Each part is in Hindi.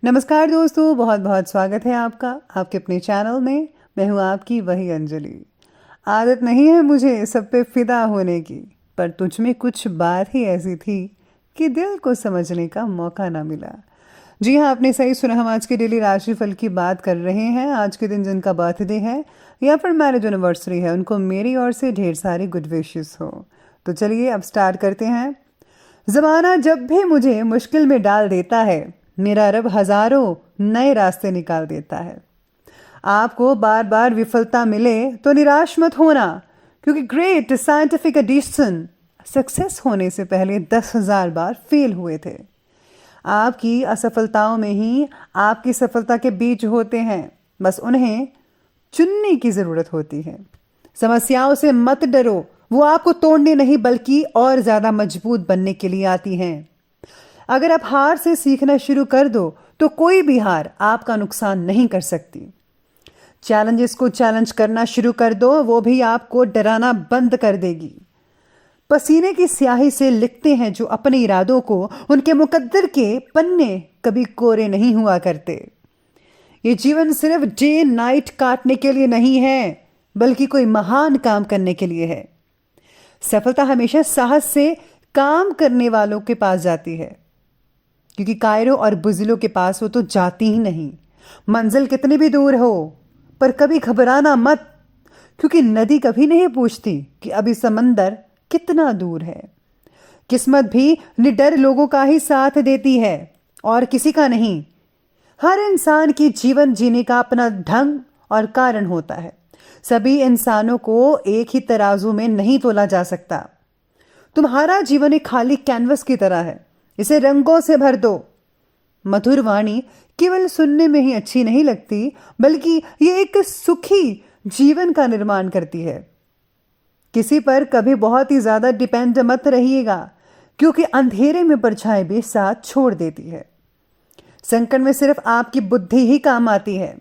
नमस्कार दोस्तों, बहुत बहुत स्वागत है आपका आपके अपने चैनल में। मैं हूँ आपकी वही अंजलि। आदत नहीं है मुझे सब पे फिदा होने की, पर तुझ में कुछ बात ही ऐसी थी कि दिल को समझने का मौका ना मिला। जी हाँ, आपने सही सुना। हम आज के डेली राशिफल की बात कर रहे हैं। आज के दिन जिनका बर्थडे है या फिर मैरिज एनिवर्सरी है, उनको मेरी ओर से ढेर सारी गुड विशेस हो। तो चलिए अब स्टार्ट करते हैं। ज़माना जब भी मुझे मुश्किल में डाल देता है, मेरा रब हज़ारों नए रास्ते निकाल देता है। आपको बार बार विफलता मिले तो निराश मत होना, क्योंकि ग्रेट साइंटिफिक एडिशन सक्सेस होने से पहले 10,000 बार फेल हुए थे। आपकी असफलताओं में ही आपकी सफलता के बीज होते हैं, बस उन्हें चुनने की ज़रूरत होती है। समस्याओं से मत डरो, वो आपको तोड़ने नहीं बल्कि और ज़्यादा मजबूत बनने के लिए आती हैं। अगर आप हार से सीखना शुरू कर दो तो कोई भी हार आपका नुकसान नहीं कर सकती। चैलेंजेस को चैलेंज करना शुरू कर दो, वो भी आपको डराना बंद कर देगी। पसीने की स्याही से लिखते हैं जो अपने इरादों को, उनके मुकद्दर के पन्ने कभी कोरे नहीं हुआ करते। ये जीवन सिर्फ डे नाइट काटने के लिए नहीं है, बल्कि कोई महान काम करने के लिए है। सफलता हमेशा साहस से काम करने वालों के पास जाती है, क्योंकि कायरों और बुज़िलों के पास वो तो जाती ही नहीं। मंजिल कितनी भी दूर हो, पर कभी घबराना मत, क्योंकि नदी कभी नहीं पूछती कि अभी समंदर कितना दूर है। किस्मत भी निडर लोगों का ही साथ देती है और किसी का नहीं। हर इंसान की जीवन जीने का अपना ढंग और कारण होता है। सभी इंसानों को एक ही तराजू में नहीं तोला जा सकता। तुम्हारा जीवन एक खाली कैनवस की तरह है, इसे रंगों से भर दो। मधुर वाणी केवल सुनने में ही अच्छी नहीं लगती, बल्कि ये एक सुखी जीवन का निर्माण करती है। किसी पर कभी बहुत ही ज्यादा डिपेंड मत रहिएगा, क्योंकि अंधेरे में परछाई भी साथ छोड़ देती है। संकट में सिर्फ आपकी बुद्धि ही काम आती है।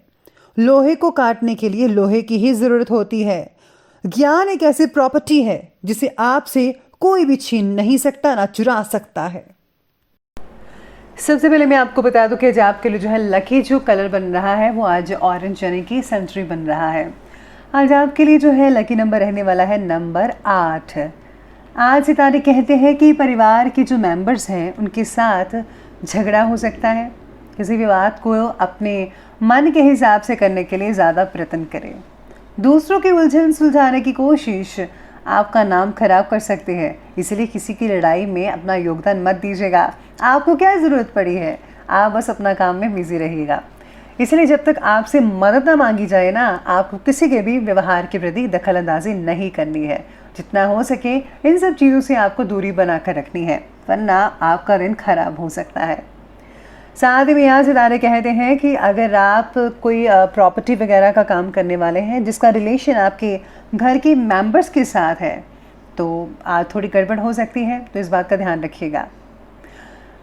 लोहे को काटने के लिए लोहे की ही जरूरत होती है। ज्ञान एक ऐसी प्रॉपर्टी है जिसे आपसे कोई भी छीन नहीं सकता, ना चुरा सकता है। सबसे पहले मैं आपको बता दूं कि आज आपके लिए जो है लकी जो कलर बन रहा है वो आज ऑरेंज यानी कि संतरी बन रहा है। आज आपके लिए जो है लकी नंबर रहने वाला है नंबर 8। आज सितारे कहते हैं कि परिवार के जो मेंबर्स हैं उनके साथ झगड़ा हो सकता है। किसी भी बात को अपने मन के हिसाब से करने के लिए ज़्यादा प्रयत्न करें। दूसरों की उलझन सुलझाने की कोशिश आपका नाम खराब कर सकते हैं, इसलिए किसी की लड़ाई में अपना योगदान मत दीजिएगा। आपको क्या ज़रूरत पड़ी है, आप बस अपना काम में बिजी रहिएगा। इसलिए जब तक आपसे मदद ना मांगी जाए ना, आपको किसी के भी व्यवहार के प्रति दखल अंदाजी नहीं करनी है। जितना हो सके इन सब चीज़ों से आपको दूरी बनाकर रखनी है, वरना आपका दिन खराब हो सकता है। साथ ही में यहाँ सितारे कहते हैं कि अगर आप कोई प्रॉपर्टी वगैरह का काम करने वाले हैं जिसका रिलेशन आपके घर के मेंबर्स के साथ है, तो आज थोड़ी गड़बड़ हो सकती है, तो इस बात का ध्यान रखिएगा।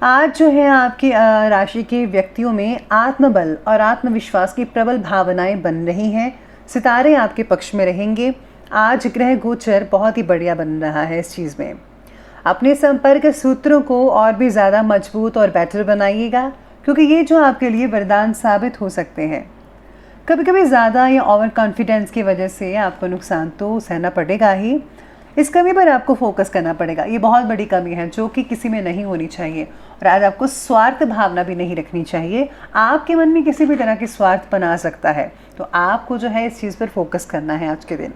आज जो है आपकी राशि के व्यक्तियों में आत्मबल और आत्मविश्वास की प्रबल भावनाएं बन रही हैं। सितारे आपके पक्ष में रहेंगे। आज ग्रह गोचर बहुत ही बढ़िया बन रहा है इस चीज़ में। अपने संपर्क सूत्रों को और भी ज़्यादा मजबूत और बेटर बनाइएगा, क्योंकि ये जो आपके लिए वरदान साबित हो सकते हैं। कभी कभी ज़्यादा या ओवर कॉन्फिडेंस की वजह से आपको नुकसान तो सहना पड़ेगा ही। इस कमी पर आपको फोकस करना पड़ेगा। ये बहुत बड़ी कमी है जो कि किसी में नहीं होनी चाहिए। और आज आपको स्वार्थ भावना भी नहीं रखनी चाहिए। आपके मन में किसी भी तरह की स्वार्थ बना सकता है, तो आपको जो है इस चीज़ पर फोकस करना है आज के दिन।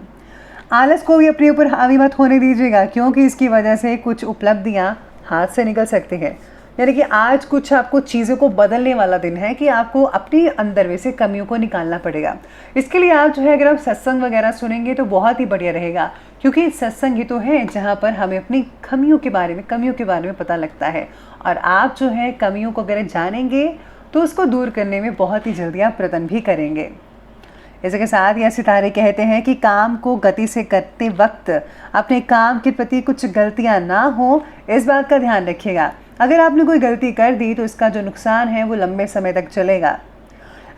आलस को भी अपने ऊपर हावी मत होने दीजिएगा, क्योंकि इसकी वजह से कुछ उपलब्धियां हाथ से निकल सकती हैं। यानी कि आज कुछ आपको चीज़ों को बदलने वाला दिन है कि आपको अपने अंदर में से कमियों को निकालना पड़ेगा। इसके लिए आप जो है अगर आप सत्संग वगैरह सुनेंगे तो बहुत ही बढ़िया रहेगा, क्योंकि सत्संग ही तो है जहाँ पर हमें अपनी कमियों के बारे में पता लगता है। और आप जो है कमियों को अगर जानेंगे तो उसको दूर करने में बहुत ही जल्दी आप प्रयत्न भी करेंगे। इसके साथ यह सितारे कहते हैं कि काम को गति से करते वक्त अपने काम के प्रति कुछ गलतियां ना हो, इस बात का ध्यान रखिएगा। अगर आपने कोई गलती कर दी तो इसका जो नुकसान है वो लंबे समय तक चलेगा।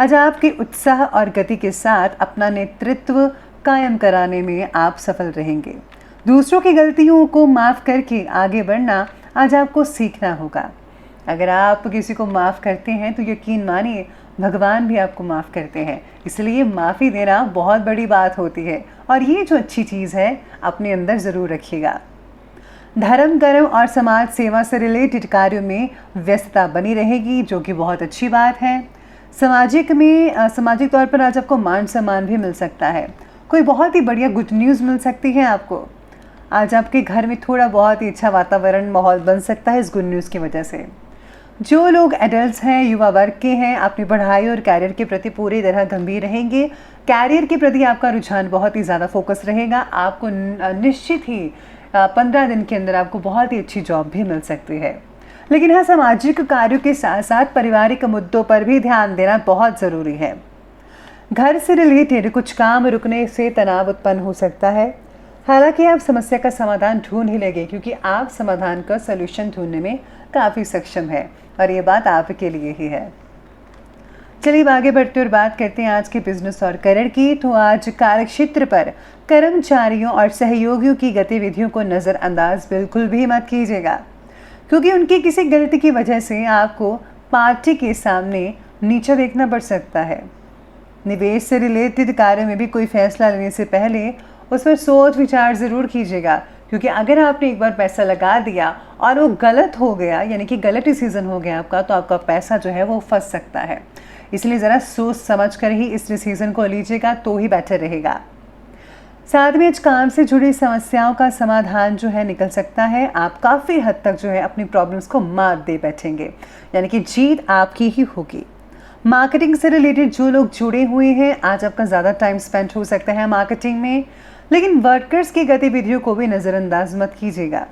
आज आपके उत्साह और गति के साथ अपना नेतृत्व कायम कराने में आप सफल रहेंगे। दूसरों की गलतियों को माफ़ करके आगे बढ़ना आज आपको सीखना होगा। अगर आप किसी को माफ़ करते हैं तो यकीन मानिए भगवान भी आपको माफ़ करते हैं। इसलिए माफ़ी देना बहुत बड़ी बात होती है और ये जो अच्छी चीज़ है अपने अंदर ज़रूर रखिएगा। धर्म, कर्म और समाज सेवा से रिलेटेड कार्यों में व्यस्तता बनी रहेगी, जो कि बहुत अच्छी बात है। सामाजिक तौर पर आज आपको मान सम्मान भी मिल सकता है। कोई बहुत ही बढ़िया गुड न्यूज़ मिल सकती है आपको। आज आपके घर में थोड़ा बहुत ही अच्छा वातावरण, माहौल बन सकता है इस गुड न्यूज़ की वजह से। जो लोग एडल्ट्स हैं, युवा वर्ग के हैं, अपनी पढ़ाई और कैरियर के प्रति पूरी तरह गंभीर रहेंगे। कैरियर के प्रति आपका रुझान बहुत ही ज़्यादा फोकस रहेगा। आपको निश्चित ही 15 दिन के अंदर आपको बहुत ही अच्छी जॉब भी मिल सकती है। लेकिन हाँ, सामाजिक कार्यों के साथ साथ पारिवारिक मुद्दों पर भी ध्यान देना बहुत ज़रूरी है। घर से रिलेटेड कुछ काम रुकने से तनाव उत्पन्न हो सकता है। हालांकि आप समस्या का समाधान ढूंढ ही लेंगे, क्योंकि आप समाधान का सलूशन ढूंढने में काफ़ी सक्षम है और ये बात आपके लिए ही है। चलिए आगे बढ़ते और बात करते हैं आज के बिजनेस और करियर की। तो आज कार्यक्षेत्र पर कर्मचारियों और सहयोगियों की गतिविधियों को नज़रअंदाज बिल्कुल भी मत कीजिएगा, क्योंकि उनकी किसी गलती की वजह से आपको पार्टी के सामने नीचा देखना पड़ सकता है। निवेश से रिलेटेड कार्य में भी कोई फैसला लेने से पहले उस पर सोच विचार ज़रूर कीजिएगा, क्योंकि अगर आपने एक बार पैसा लगा दिया और वो गलत हो गया, यानी कि गलत डिसीज़न हो गया आपका, तो आपका पैसा जो है वो फंस सकता है। इसलिए ज़रा सोच समझ कर ही इस डिसीज़न को लीजिएगा तो ही बेटर रहेगा। साथ में आज काम से जुड़ी समस्याओं का समाधान जो है निकल सकता है। आप काफ़ी हद तक जो है अपनी प्रॉब्लम्स को मात दे बैठेंगे, यानी कि जीत आपकी ही होगी। मार्केटिंग से रिलेटेड जो लोग जुड़े हुए हैं, आज आपका ज़्यादा टाइम स्पेंड हो सकता है मार्केटिंग में। लेकिन वर्कर्स की गतिविधियों को भी नज़रअंदाज मत कीजिएगा।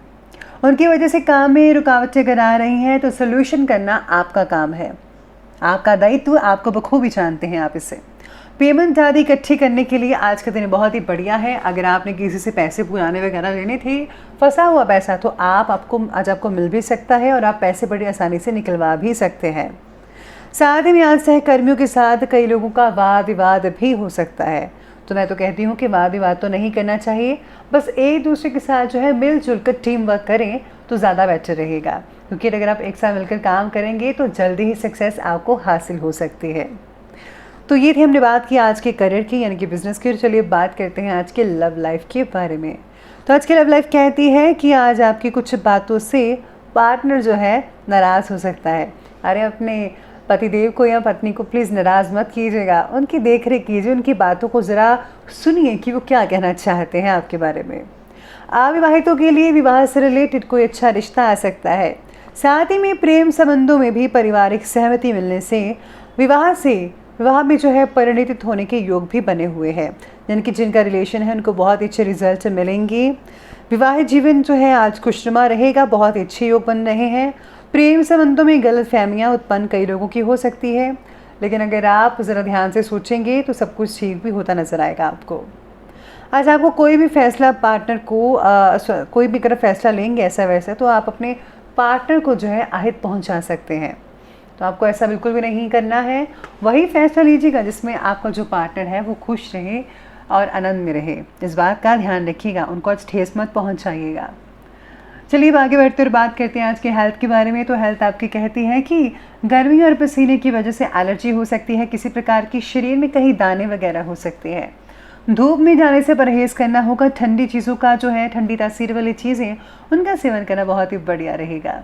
उनकी वजह से काम में रुकावटें अगर आ रही हैं तो सोल्यूशन करना आपका काम है, आपका दायित्व, आपको बखूबी जानते हैं आप इसे। पेमेंट आदि इकट्ठी करने के लिए आज का दिन बहुत ही बढ़िया है। अगर आपने किसी से पैसे पुराने वगैरह लेने थे, फंसा हुआ पैसा, तो आज आपको मिल भी सकता है और आप पैसे बड़ी आसानी से निकलवा भी सकते हैं। साथ ही में आज सहकर्मियों के साथ कई लोगों का वाद विवाद भी हो सकता है। तो मैं तो कहती हूँ कि वाद विवाद तो नहीं करना चाहिए, बस एक दूसरे के साथ जो है मिलजुल कर टीम वर्क करें तो ज़्यादा बेटर रहेगा, क्योंकि अगर आप एक साथ मिलकर काम करेंगे तो जल्दी ही सक्सेस आपको हासिल हो सकती है। तो ये थी हमने बात की आज के करियर की, यानी कि बिजनेस की। चलिए बात करते हैं आज के लव लाइफ के बारे में। तो आज की लव लाइफ कहती है कि आज आपकी कुछ बातों से पार्टनर जो है नाराज़ हो सकता है। अरे अपने पतिदेव को या पत्नी को प्लीज़ नाराज़ मत कीजिएगा, उनकी देख रेख कीजिए, उनकी बातों को ज़रा सुनिए कि वो क्या कहना चाहते हैं आपके बारे में। अविवाहितों के लिए विवाह से रिलेटेड कोई अच्छा रिश्ता आ सकता है। साथ ही में प्रेम संबंधों में भी पारिवारिक सहमति मिलने से विवाह में जो है परिणित होने के योग भी बने हुए हैं, यानी कि जिनका रिलेशन है उनको बहुत अच्छे रिजल्ट मिलेंगे। विवाहित जीवन जो है आज खुशनुमा रहेगा, बहुत ही अच्छे योग बन रहे हैं। प्रेम संबंधों में गलतफहमियां उत्पन्न कई लोगों की हो सकती है, लेकिन अगर आप ज़रा ध्यान से सोचेंगे तो सब कुछ ठीक भी होता नज़र आएगा आपको। आज आपको कोई भी फैसला पार्टनर को कोई भी अगर फैसला लेंगे ऐसा वैसा, तो आप अपने पार्टनर को जो है आहत पहुंचा सकते हैं। तो आपको ऐसा बिल्कुल भी नहीं करना है। वही फैसला लीजिएगा जिसमें आपका जो पार्टनर है वो खुश रहे और आनंद में रहे। इस बात का ध्यान रखिएगा, उनको आज ठेस मत पहुंचाइएगा। चलिए आगे बढ़ते और बात करते हैं आज के हेल्थ के बारे में। तो हेल्थ आपकी कहती है कि गर्मी और पसीने की वजह से एलर्जी हो सकती है, किसी प्रकार की शरीर में कहीं दाने वगैरह हो सकते हैं। धूप में जाने से परहेज़ करना होगा। ठंडी चीज़ों का जो है, ठंडी तासीर वाली चीज़ें, उनका सेवन करना बहुत ही बढ़िया रहेगा।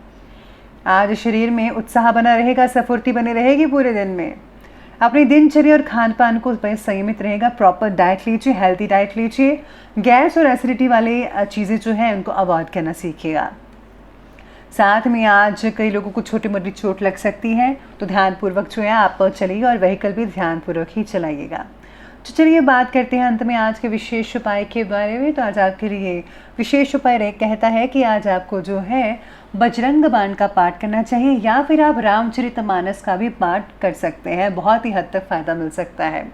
आज शरीर में उत्साह बना रहेगा, स्फूर्ति बनी रहेगी पूरे दिन में। अपनी दिनचर्या और खान पान को संयमित रहेगा। प्रॉपर डाइट लीजिए, हेल्दी डाइट लीजिए। गैस और एसिडिटी वाली चीज़ें जो हैं उनको अवॉइड करना सीखिएगा। साथ में आज कई लोगों को छोटी मोटी चोट लग सकती है, तो ध्यानपूर्वक जो है आप चलिए और व्हीकल भी ध्यानपूर्वक ही चलाइएगा। तो चलिए बात करते हैं अंत में आज के विशेष उपाय के बारे में। तो आज आपके लिए विशेष उपाय कहता है कि आज आपको जो है बजरंग बाण का पाठ करना चाहिए, या फिर आप रामचरितमानस का भी पाठ कर सकते हैं। बहुत ही हद तक फ़ायदा मिल सकता है।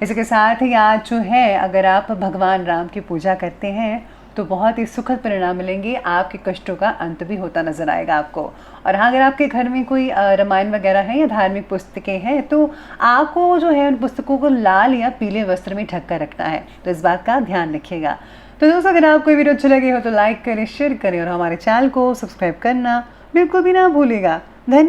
इसके साथ ही आज जो है अगर आप भगवान राम की पूजा करते हैं तो बहुत ही सुखद परिणाम मिलेंगे। आपके कष्टों का अंत भी होता नजर आएगा आपको। और हाँ, अगर आपके घर में कोई रामायण वगैरह है या धार्मिक पुस्तकें हैं तो आपको जो है उन पुस्तकों को लाल या पीले वस्त्र में ढक कर रखना है। तो इस बात का ध्यान रखिएगा। तो दोस्तों, अगर आपको वीडियो अच्छी लगी हो तो लाइक करें, शेयर करें और हमारे चैनल को सब्सक्राइब करना बिल्कुल भी ना भूलिएगा। धन्यवाद।